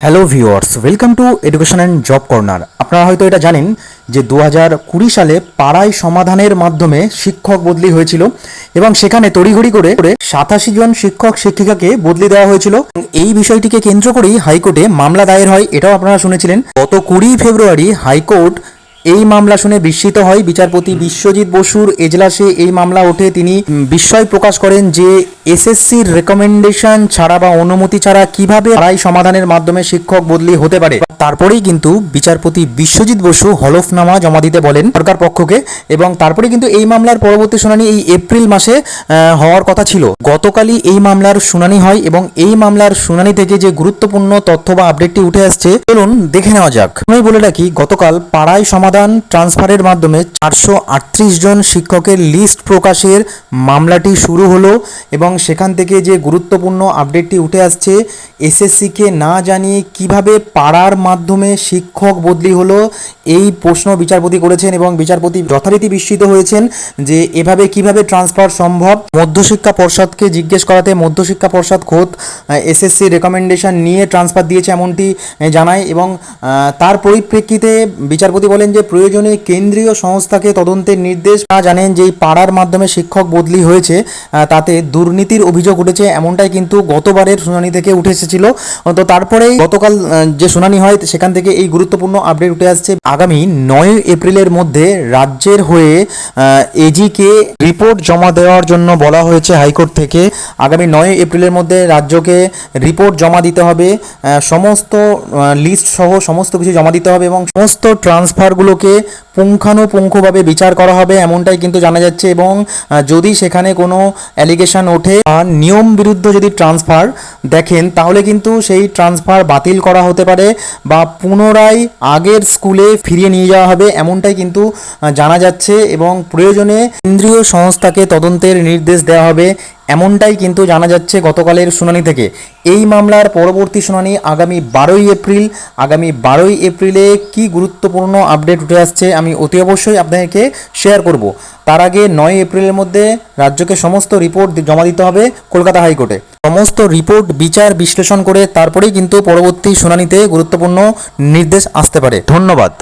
Hello viewers, welcome to education and job corner. আপনারা হয়তো এটা জানেন যে 2020 সালে পাড়ায় সমাধানের মাধ্যমে শিক্ষক বদলি হয়েছিল এবং সেখানে তড়িঘড়ি করে 87 জন শিক্ষক শিক্ষিকাকে বদলি দেওয়া হয়েছিল। এই বিষয়টিকে কেন্দ্র করেই হাইকোর্টে মামলা দায়ের হয়, এটাও আপনারা শুনেছিলেন। গত 20 ফেব্রুয়ারি হাইকোর্ট এই মামলা শুনে বিস্মিত হয়। বিচারপতি বিশ্বজিৎ বসুর এজলাসে এই মামলা ওঠে। তিনি বিস্ময় প্রকাশ করেন যে এসএসসির রেকমেন্ডেশন ছাড়া বা অনুমতি ছাড়া কিভাবে পাড়ায় সমাধানের মাধ্যমে শিক্ষক বদলি হতে পারে। তারপরেই কিন্তু বিচারপতি বিশ্বজিৎ বসু হলফনামা জমা দিতে বলেন সরকার পক্ষকে, এবং তারপরে কিন্তু এই মামলার পরবর্তী শুনানি এই এপ্রিল মাসে হওয়ার কথা ছিল। গতকালই এই মামলার শুনানি হয় এবং এই মামলার শুনানি থেকে যে গুরুত্বপূর্ণ তথ্য বা আপডেটটি উঠে আসছে চলুন দেখে নেওয়া যাক। আমি বলে রাখি, গতকাল পাড়ায় সমাধান ট্রান্সফারের মাধ্যমে 438 জন শিক্ষকের লিস্ট প্রকাশের মামলাটি শুরু হলো এবং সেখান থেকে যে গুরুত্বপূর্ণ আপডেটটি উঠে আসছে, এসএসসিকে না জানিয়ে কিভাবে পাড়ার মাধ্যমে শিক্ষক বদলি হলো, এই প্রশ্ন বিচারপতি করেছেন এবং বিচারপতি যথারীতি বিস্মিত হয়েছেন যে এভাবে কিভাবে ট্রান্সফার সম্ভব। মধ্যশিক্ষা পর্ষদকে জিজ্ঞেস করাতে মধ্যশিক্ষা পর্ষদ খোদ এসএসসি রেকমেন্ডেশন নিয়ে ট্রান্সফার দিয়েছে এমনটি জানায় এবং তার পরিপ্রেক্ষিতে বিচারপতি বলেন যে প্রয়োজনে কেন্দ্রীয় সংস্থাকে তদন্তের নির্দেশ। জানেন যে এই পাড়ার মাধ্যমে শিক্ষক বদলি হয়েছে তাতে দুর্নীতির অভিযোগ উঠেছে, এমনটাই কিন্তু গতবারের শুনানি থেকে উঠে এসেছিল। তো তারপরেই গতকাল যে শুনানি হয় সেখান থেকে এই গুরুত্বপূর্ণ আপডেট উঠে আসছে। আগামী 9 এপ্রিলের মধ্যে রাজ্যের হয়ে এজিকে রিপোর্ট জমা দেওয়ার জন্য বলা হয়েছে হাইকোর্ট থেকে। আগামী 9 এপ্রিলের মধ্যে রাজ্যকে রিপোর্ট জমা দিতে হবে, সমস্ত লিস্ট সহ সমস্ত কিছু জমা দিতে হবে এবং সমস্ত ট্রান্সফারগুলোকে পুঙ্খানুপুঙ্খভাবে বিচার করা হবে, এমনটাই কিন্তু জানা যাচ্ছে। এবং যদি সেখানে কোনো অ্যালিগেশন ওঠে আর নিয়ম বিরুদ্ধ যদি ট্রান্সফার দেখেন তাহলে কিন্তু সেই ট্রান্সফার বাতিল করা হতে পারে বা পুনরায় আগের স্কুলে ফিরিয়ে নিয়ে যাওয়া হবে, এমনটাই কিন্তু জানা যাচ্ছে এবং প্রয়োজনে কেন্দ্রীয় সংস্থাকে তদন্তের নির্দেশ দেওয়া হবে, এমনটাই কিন্তু জানা যাচ্ছে গতকালের শুনানি থেকে। এই মামলার পরবর্তী শুনানি আগামী 12ই এপ্রিল। আগামী 12ই এপ্রিলে কি গুরুত্বপূর্ণ আপডেট উঠে আসছে আমি অতি অবশ্যই আপনাদেরকে শেয়ার করব। তার আগে 9 এপ্রিলের মধ্যে রাজ্যকে সমস্ত রিপোর্ট জমা দিতে হবে কলকাতা হাইকোর্টে। সমস্ত রিপোর্ট বিচার বিশ্লেষণ করে তারপরেই কিন্তু পরবর্তী শুনানিতে গুরুত্বপূর্ণ নির্দেশ আসতে পারে। ধন্যবাদ।